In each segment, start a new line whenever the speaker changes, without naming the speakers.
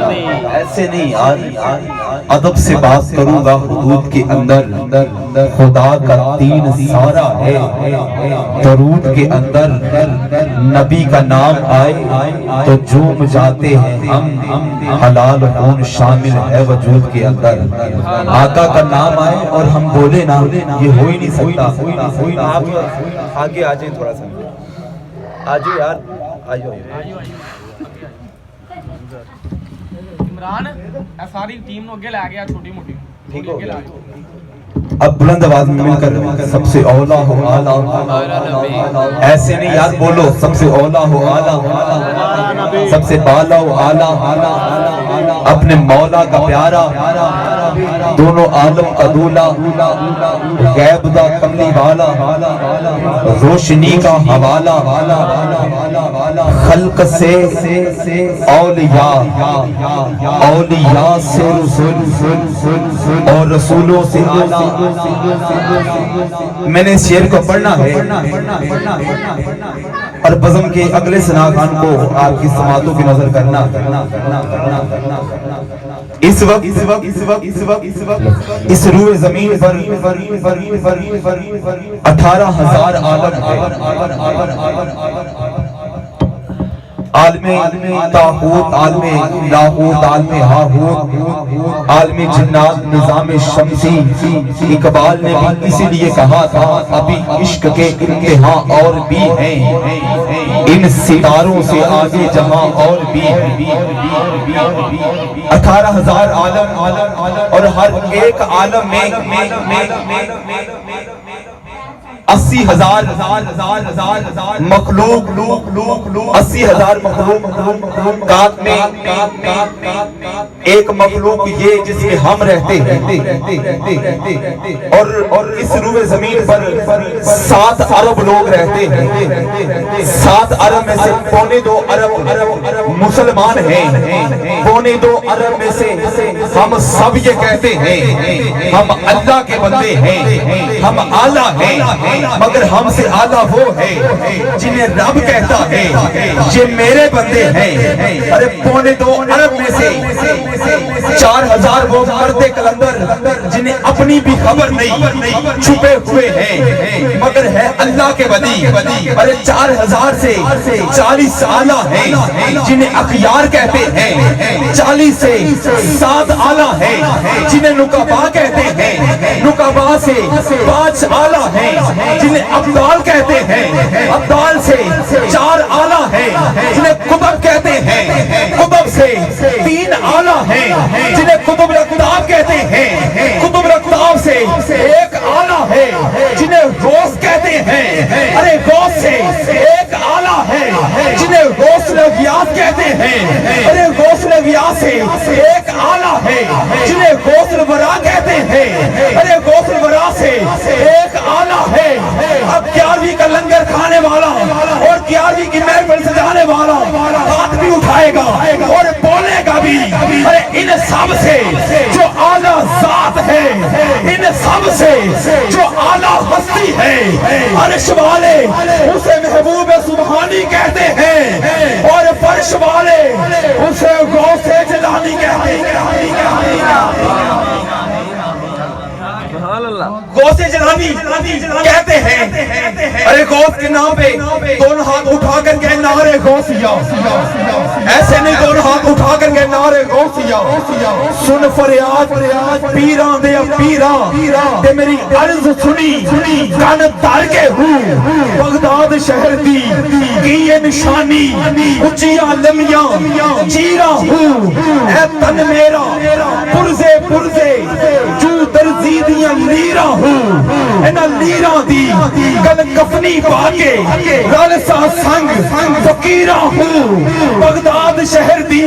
ایسے نہیں یار، ادب سے بات کروں گا حدود کے اندر، خدا کا دین سارا ہے، درود کے اندر نبی کا نام آئے تو جھوم جاتے ہیں ہم، حلال خون شامل ہے وجود کے اندر۔ آقا کا نام آئے اور ہم بولے نا، یہ ہو ہی نہیں سکتا۔ آپ آگے آ جائیں تھوڑا سا، آجو یار، آجو۔
عمران ساری ٹیم نو اگے لے گیا، چھوٹی موٹی
ٹھیک ہو گیا۔ اب بلند آواز میں مل کر سب سے اولا ہو آلہ، ایسے نہیں یار بولو، سب سے اولا ہو آلہ، سب سے بالا ہو آلہ، اپنے مولا کا پیارا، دونوں عالم کا دولا، غیب دا کملی والا، روشنی کا حوالہ، خلق سے اولیاء، اولیاء سے رسول اور رسولوں سے اعلیٰ۔ میں نے اس شعر کو پڑھنا ہے اور بزم کے اگلے ثناخوان کو آپ کی سماعتوں کی نظر کرنا۔ اس وقت اس روح زمین پر 18,000 عالم طاغوت، عالم لاہوت، عالم ہاہوت، عالم جنات، نظام شمسی۔ اقبال نے بھی اسی لیے کہا تھا ابھی عشق کے امتحان اور بھی ہیں، ان ستاروں سے آگے جہاں اور بھی ہیں۔ 18,000 عالم اور ہر ایک عالم میں 80,000 مخلوق، 80,000 مخلوقات میں ایک مخلوق یہ جس میں ہم رہتے ہیں، اور اس روح زمین پر 7 ارب لوگ رہتے ہیں۔ 7 ارب میں سے 2.25 ارب مسلمان ہیں، 2.25 ارب میں سے ہم سب یہ کہتے ہیں ہم اللہ کے بندے ہیں، ہم اعلیٰ ہیں، مگر ہم سے اعلیٰ وہ ہے جنہیں رب کہتا ہے یہ میرے بندے ہیں۔ ارے 2.25 ارب میں سے 4,000 وہ مرد کلندر جنہیں اپنی بھی خبر نہیں، چھپے ہوئے ہیں مگر ہے اللہ کے ولی۔ ارے 4,000 سے 40 اعلیٰ ہیں جنہیں اخیار کہتے ہیں، 40 سے 7 اعلیٰ ہیں جنہیں نقبا کہتے ہیں، نقبا سے 5 اعلیٰ ہیں جنہیں ابدال کہتے ہیں، ابدال سے 4 اعلیٰ ہیں جنہیں قطب کہتے ہیں، قطب سے 3 اعلیٰ ہیں جنہیں قطب الاقطاب کہتے ہیں، قطب الاقطاب سے 1 اعلیٰ ہے جنہیں غوث کہتے ہیں، ارے غوث سے 1 اعلیٰ ہے جنہیں غوث الغیاث کہتے ہیں، ارے غوث الغیاث سے 1 اعلیٰ ہے جنہیں غوث الورا کہتے ہیں، ارے غوث الورا سے 1 اعلیٰ ہے۔ اب 11ویں کا لنگر کھانے والا اور 11ویں کی محفل سجانے والا ہاتھ بھی اٹھائے گا اور بولے گا بھی، ارے ان سب سے جو اعلیٰ ذات ہے، ان سب سے جو اعلیٰ ہستی ہے، عرش والے اسے محبوب سبحانی کہتے ہیں اور فرش والے اسے غوث جیلانی کہتے ہیں۔ غوث جیلانی کہتے ہیں، ارے غوث کے نام پہ دونوں ہاتھ اٹھا کر کہے نعرے غوثیہ، ایسے نہیں دونوں ہاتھ اٹھا کر کہے نعرے غوثیہ۔ سن فریاد پیران دے پیران تے میری عرض سنی، کان دار کے ہوں بغداد شہر دی کی یہ نشانی، اچیاں لمیاں چیرا ہوں اے تن میرا، پرزے جو درزی دیاں لیرا ہوں، اینا لیرا دی کل کفنی پاکے رال سا سنگ فقیرہ ہوں، بغداد شہر دی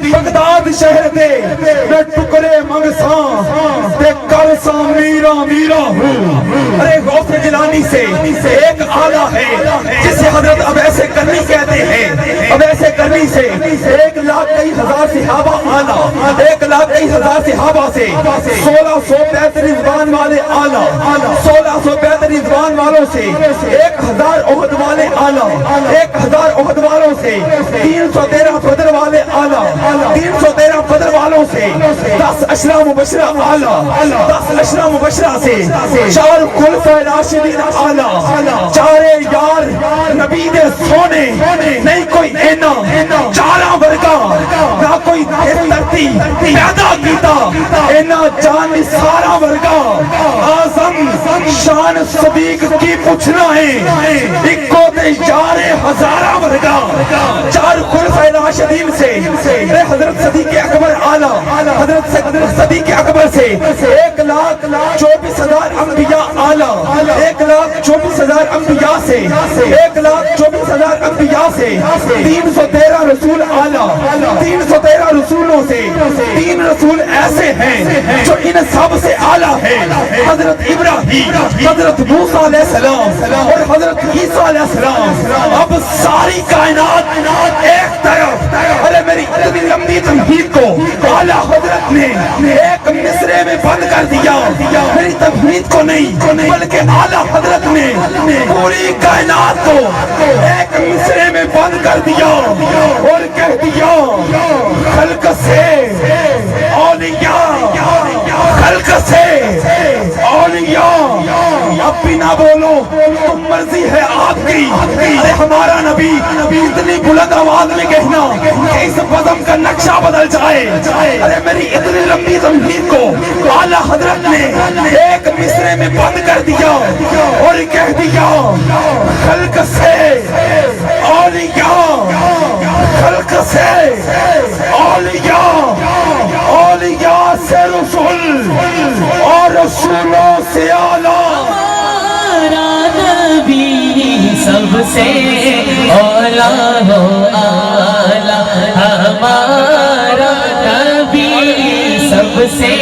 بغداد شہر دے میں ٹکرے منگساں تے کل سا میرا ہوں۔ ارے غوث جیلانی سے 1 اعلیٰ ہے جسے حضرت اویس کرنی کہتے ہیں، اویس کرنی سے 1,00,000 صحابہ اعلیٰ، 1,23,000 صحابہ سے 1635 رضوان والے آلہ 1635 رضوان والوں سے 1,000 احد والے آلہ 1,000 احد والوں سے 313 بدر والے آلہ 313 بدر والوں سے 10 اشرا مبشرہ آلہ 10 اشرا مبشرہ سے 4 خلفائے راشدین آلہ 4 یار نبی دے سونے نہیں کوئی اینا 4 ورگا نہ کوئی دھرتی پیدا کیتا اینا جان سارا ورگا آزم شان صدیق کی پوچھنا ہے اکو دے یار ہزارہ ورگا 4 خلفائے راشدین سے حضرت صدیق اکبر آلہ حضرت صدیق اکبر سے 1,24,000 انبیاء آلہ 1,24,000 انبیاء سے 1,24,000 انبیاء سے 313 رسول آلہ 313 رسولوں سے 3 رسول ایسے ہیں جو ان سب سے آلہ ہیں حضرت ابراہیم حضرت موسیٰ علیہ السلام اور حضرت عیسیٰ علیہ السلام اب ساری کائنات ایک طرف ارے میری اتنی لمبی تمہید کو آلہ حضرت نے ایک مصرے میں بند کر دیا میری تمہید کو نہیں بلکہ آلہ حضرت نے پوری کائنات کو ایک مصرے میں بند کر دیا اور کہہ دیا خلق سے اولیاء خلق سے اولیاء اب بھی نہ بولو تم مرضی ہے آپ کی ارے ہمارا نبی اتنی بلند آواز میں کہنا کہ اس بزم کا نقشہ بدل جائے ارے میری اتنی لمبی تمہید کو اعلیٰ حضرت نے ایک مصرے میں بند کر دیا اور کہہ دیا خلق سے اولیاء خلق سے اولیاء اولیاء سے رسول اور رسولوں سے اعلیٰ
ہمارا نبی سب سے اولیٰ ہو اعلیٰ ہمارا نبی سب سے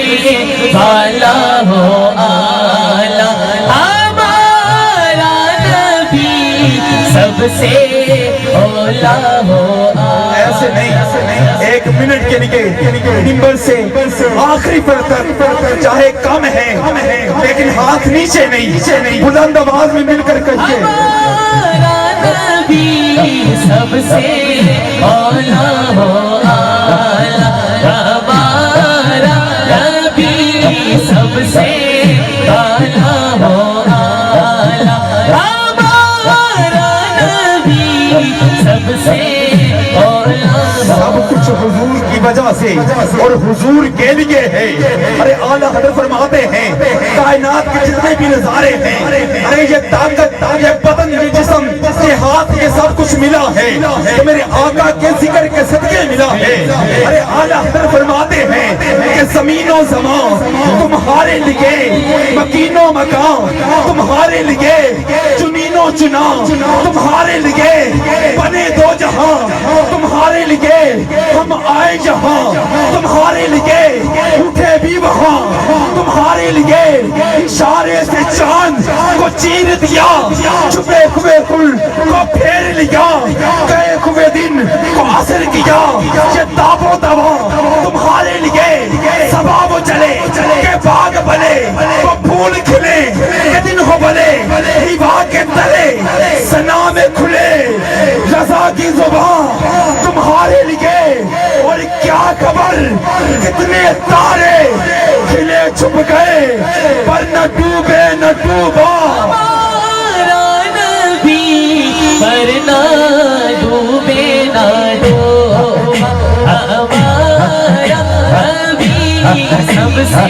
بالا ہو اعلیٰ ہمارا نبی سب سے اولیٰ ہو
ایسے نہیں ایک منٹ کے لیے نمبر سے آخری پر تک چاہے کم ہے لیکن ہاتھ نیچے نہیں بلند آواز میں مل کر کہیے
ہمارا نبی سب سے اولیٰ ہو اعلیٰ ہمارا نبی سب سے بالا ہو اعلیٰ ہمارا نبی سب سے
سب کچھ حضور کی وجہ سے اور حضور کے لیے ہے ارے اعلیٰ حضرت فرماتے ہیں کائنات کے جتنے بھی نظارے ہیں ارے یہ طاقت یہ بدن یہ جسم یہ ہاتھ یہ سب کچھ ملا ہے تو میرے آقا کے ذکر کے صدقے ملا ہے ارے اعلیٰ حضرت فرماتے ہیں کہ زمین و زمان تمہارے لیے مکین و مکان تمہارے لیے چنین و چنا تمہارے لیے بنے دو جہاں تمہارے لیے ہم آئے جہاں تمہارے لیے اٹھے بھی وہاں تمہارے لیے اشارے سے چاند کو چیر دیا چھپے ہوئے پھول کو پھیر لیا گئے ہوئے دن کو عصر کیا یہ داب و دوا تمہارے لیے صبا وہ چلے کہ باغ بلے وہ پھول کھلے یہ دن ہو بلے ہیوا کے تلے سنا میں کھلے رضا کی زبان تمہارے لیے اور کیا خبر کتنے تارے کھلے چھپ گئے پر نہ ڈوبے نہ ڈوبا
ہمارا نبی پر نہ ڈوبے نہ ڈوبا ہمارا نبی سب سے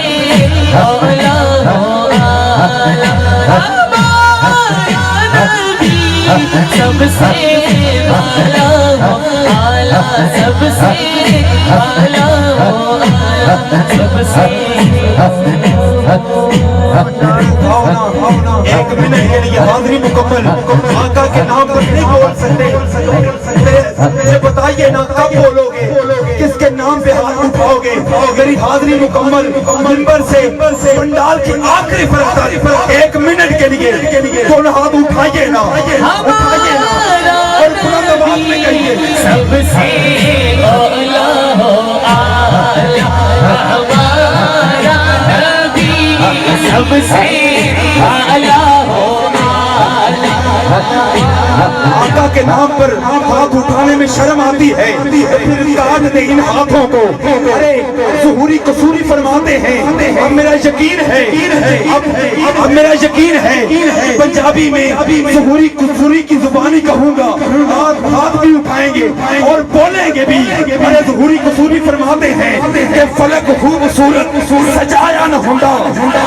اولیٰ ہو اعلیٰ ہمارا نبی سب سے بالا ہو اعلیٰ سب سے بالا ہو اعلیٰ سب سے
ایک منٹ کے لیے حاضری مکمل آقا کے نام پر نہیں بول سکتے مجھے بتائیے نا کب بولو گے کس کے نام پہ ہاتھ اٹھاؤ گے میری حاضری مکمل منبر سے پنڈال کی آخری فرق تک ایک منٹ کے لیے دونوں ہاتھ اٹھائیے نا اور بلند آواز میں کہیے
سب سے اولیٰ ہو اعلیٰ سب سے اعلیٰ ہو
آقا کے نام پر ہاتھ اٹھانے میں شرم آتی ہے، پھر کاٹ دے ان ہاتھوں کو۔ ارے ظہوری قصوری فرماتے ہیں اب میرا یقین ہے، اب میرا یقین ہے پنجابی میں ظہوری قصوری کی زبانی کہوں گا، ہاتھ بھی اٹھائیں گے اور بولیں گے بھی۔ ارے ظہوری قصوری فرماتے ہیں کہ فلک خوبصورت سجایا نہ ہوندا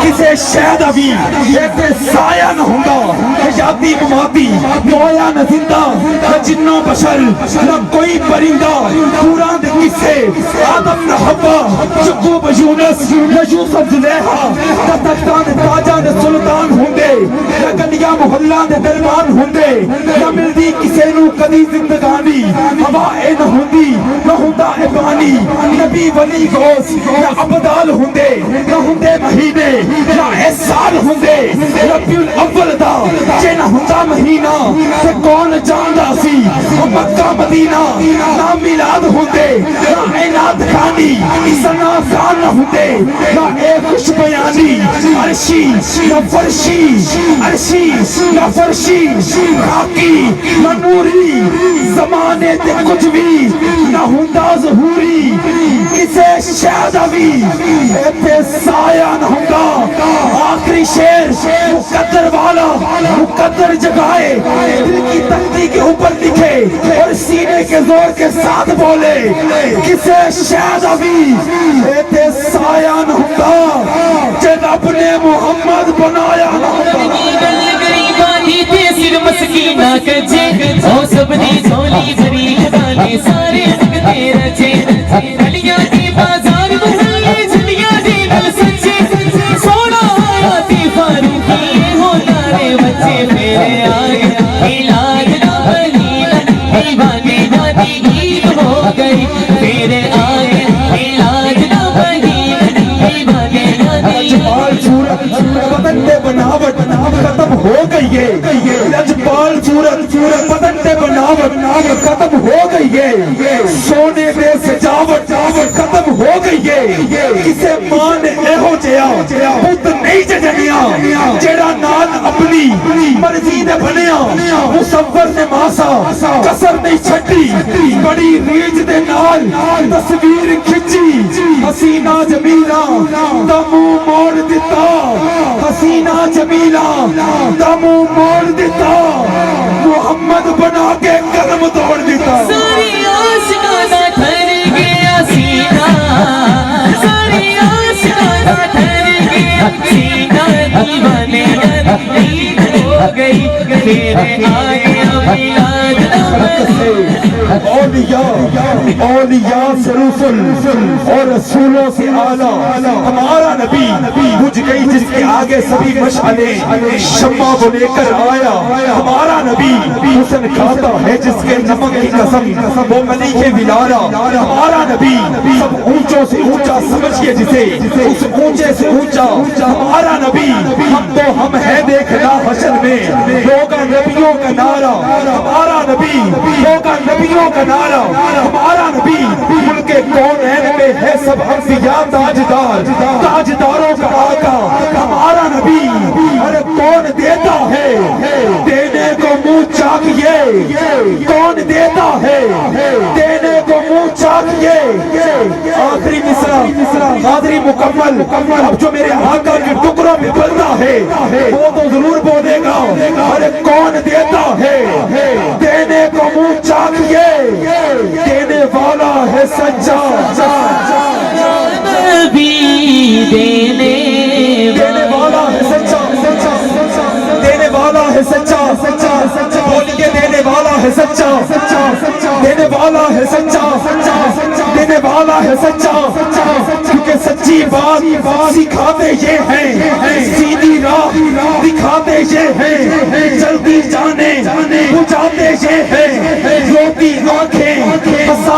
کسے شہد ابھی ایسے سایہ نہ ہوندا، حیاتی مماتی مویا نہ زندہ نہ جنوں بشر نہ کوئی پرندہ، پورا دے کسے آدم نہ حوا یعقوب یونس نہ یوسف زلیخا، نہ تختان تاجاں دے سلطان ہوندے نہ گلیاں محلہ دے دربان ہوندے، نہ ملدی کسے نو کدی زندگانی ہوائے نہ ہوندی نہ ہوندا ابانی، نبی ولی غوث نہ عبدال ہوندے نہ ہوندے مہینے نہ احسان ہوندے، ربیع الاول دا جے نہ ہوندا مہینہ تے کون جاندا سی مکہ مدینہ، نہ میلاد ہوندے نہ اعناد خانی ثنا خان نہ ہوندے، نہ اے خوش بیانی عرشی نہ فرشی، عرشی نہ فرشی خاکی نہ نوری، زمانے تے کچھ بھی نہ ہوندا ظہوری کسے شہدوی ایتے سایہ نہ ہوندا۔ آخری شعر مقدر والا مقدر جگائے، دل کی تختی کے اوپر لکھے اور سینے کے زور کے ساتھ بولے کسے شہدوی ایتے سایہ نہ ہوندا، جے رب نے محمد بنایا نہ ہوندا۔
مسکینہ کجے او سب دی جھولی بھری گانے سارے لگتے رچے، گلیاں کی بازار محلے جھلیاں دی دل سچے، سونا آتی فاروقی ہونا رے بچے میرے آئے، علاج نہ بنی دیوانے دادی گیت ہو گئی میرے آئے، علاج نہ بنی دیوانے دادی
بدن پہ بناوٹ ختم ہو گئی ہے، لجپال صورت بدن پہ بناوٹ ختم ہو گئی ہے، سونے پہ سجاوٹ ختم ہو گئی ہے، کسے مان ایہو جیا بت نہیں ججنیا، جیڑا نال اپنی مرضی نے بنیا، مصور نے ماسا کسر نہیں چھٹی، بڑی ریج دے نال تصویر کھچی، حسینہ جمیلہ دمو موڑ دیتا، حسینہ جمیلہ دمو موڑ دیتا، محمد بنا کے قدم توڑ دیتا۔
ساری عاشقانہ ٹھہر گیا سینہ، ساری عاشقانہ ٹھہر گیا سینہ، دیوانے عید ہو گئی تیرے آئے میلاد
اولیاء سے رسل اور رسولوں سے آلہ، ہمارا نبی بجھ گئی جس کے آگے سبھی مشعلیں، شمع وہ لے کر آیا، ہمارا نبی حسن کھاتا ہے جس کے نمک کی قسم وہ ملیح ولارہ، ہمارا نبی سب اونچوں سے اونچا سمجھئے جسے اس اونچے سے اونچا، ہمارا نبی ہم تو ہم ہے دیکھنا حشر میں ہوگا نبیوں کا نعرہ، ہمارا نبی ہوگا نبیوں کا نعرہ، ہمارا نبی ملک کونین میں ہے سب انبیاء تاجدار، تاجداروں کا آقا، ہمارا نبی ارے کون دیتا ہے دینے کو منہ چاکیے، کون دیتا ہے دینے کو منہ چاکیے۔ آخری مصرع غادری مکمل، اب جو میرے آقا کے ٹکڑوں میں بلتا ہے وہ تو ضرور بولے گا ارے کون دیتا ہے دینے کو منہ چاکیے، دینے والا ہے سچا،
نبی دینے
والا ہے سچا، دینے والا ہے سچا، بولیے دینے والا ہے سچا، دینے والا ہے سچا، دینے والا ہے سچا، کیونکہ سچی بات سکھاتے یہ ہیں، سیدھی راہ دکھاتے یہ ہیں، جلدی جانے بجاتے یہ ہیں، روتی آنکھیں